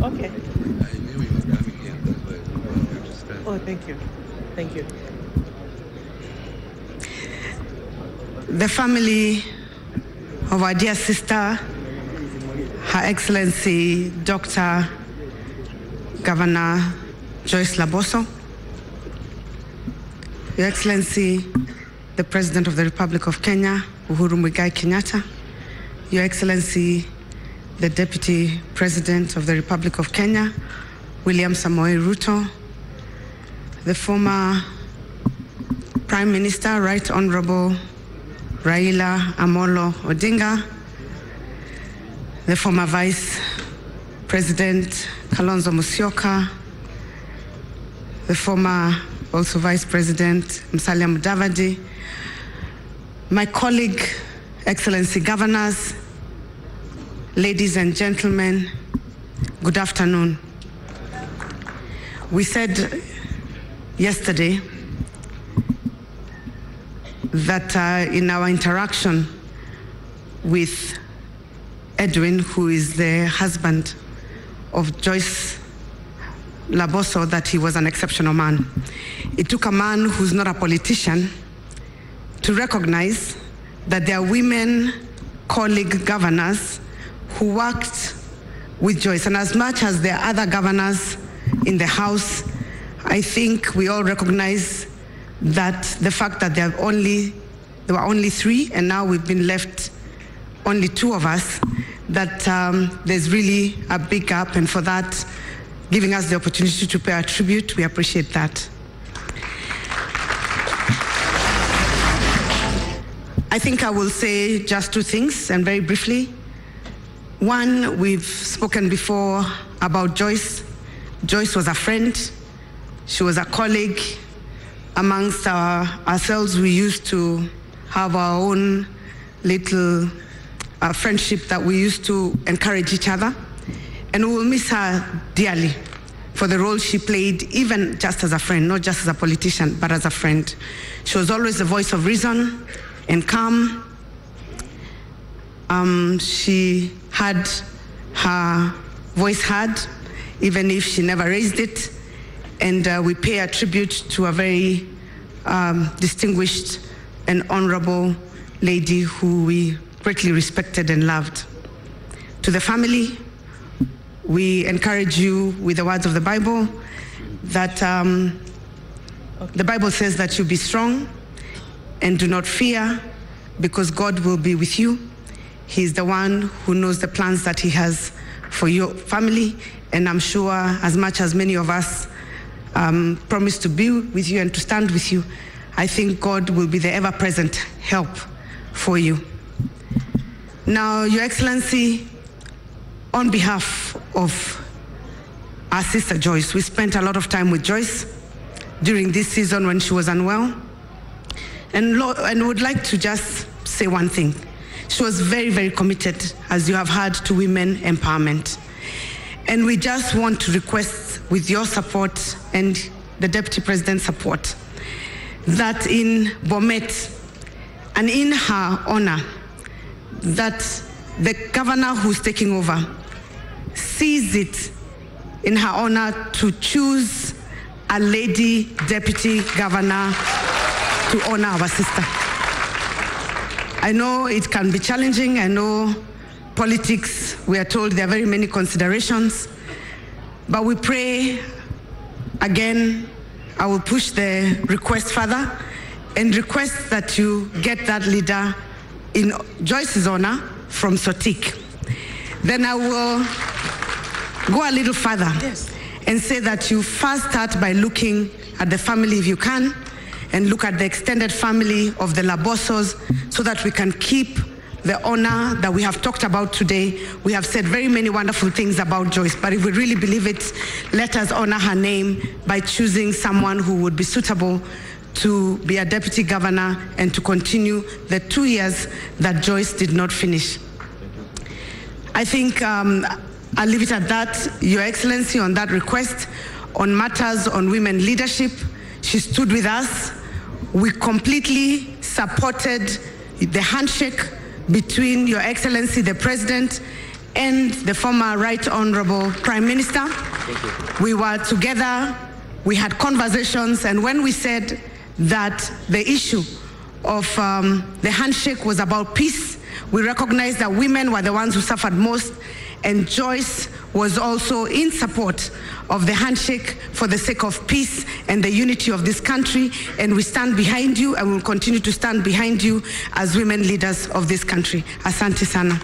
Okay. I knew you were coming here, that's why I wanted you to stand. Oh, thank you. Thank you. The family of our dear sister, Her Excellency Dr. Governor Joyce Laboso, Your Excellency the President of the Republic of Kenya, Uhuru Muigai Kenyatta, Your Excellency the Deputy President of the Republic of Kenya, William Samoei Ruto, the former Prime Minister, Right Honorable Raila Amolo Odinga, the former Vice President Kalonzo Musyoka, the former also Vice President Musalia Mudavadi, my colleague, Excellency Governors, ladies and gentlemen, good afternoon. We said yesterday that in our interaction with Edwin, who is the husband of Joyce Laboso, that he was an exceptional man. It took a man who's not a politician to recognize that there are women colleague governors who worked with Joyce. And as much as there are other governors in the House, I think we all recognize that the fact that there were only 3, and now we've been left only 2 of us, that there's really a big gap, and for that, giving us the opportunity to pay our tribute, we appreciate that. I think I will say just 2 things, and very briefly. One, we've spoken before about Joyce. Joyce was a friend. She was a colleague. Amongst ourselves, we used to have our own little friendship that we used to encourage each other. And we will miss her dearly for the role she played, even just as a friend, not just as a politician, but as a friend. She was always the voice of reason and calm. She had her voice heard, even if she never raised it. And we pay a tribute to a very distinguished and honorable lady who we greatly respected and loved. To the family, we encourage you with the words of the Bible, that the Bible says that you be strong and do not fear, because God will be with you. He's the one who knows the plans that he has for your family, and I'm sure as much as many of us promise to be with you and to stand with you, I think God will be the ever-present help for you. Now, Your Excellency, on behalf of our sister Joyce, we spent a lot of time with Joyce during this season when she was unwell, and would like to just say one thing. She was very, very committed, as you have heard, to women empowerment. And we just want to request, with your support and the Deputy President's support, that in Bomet and in her honor, that the governor who's taking over sees it in her honor to choose a lady deputy governor to honor our sister. I know it can be challenging. I know politics, we are told there are very many considerations, but we pray again. I will push the request further and request that you get that leader in Joyce's honor from Sotik. Then I will go a little further and say that you first start by looking at the family if you can, and look at the extended family of the Labosos, so that we can keep the honor that we have talked about today. We have said very many wonderful things about Joyce, but if we really believe it, let us honor her name by choosing someone who would be suitable to be a deputy governor and to continue the 2 years that Joyce did not finish. I think I'll leave it at that. Your Excellency, on that request, on matters on women leadership, she stood with us. We completely supported the handshake between Your Excellency, the President, and the former Right Honorable Prime Minister. We were together, we had conversations, and when we said that the issue of the handshake was about peace, we recognized that women were the ones who suffered most, and Joyce was also in support of the handshake for the sake of peace and the unity of this country, and we stand behind you and will continue to stand behind you as women leaders of this country. Asante sana.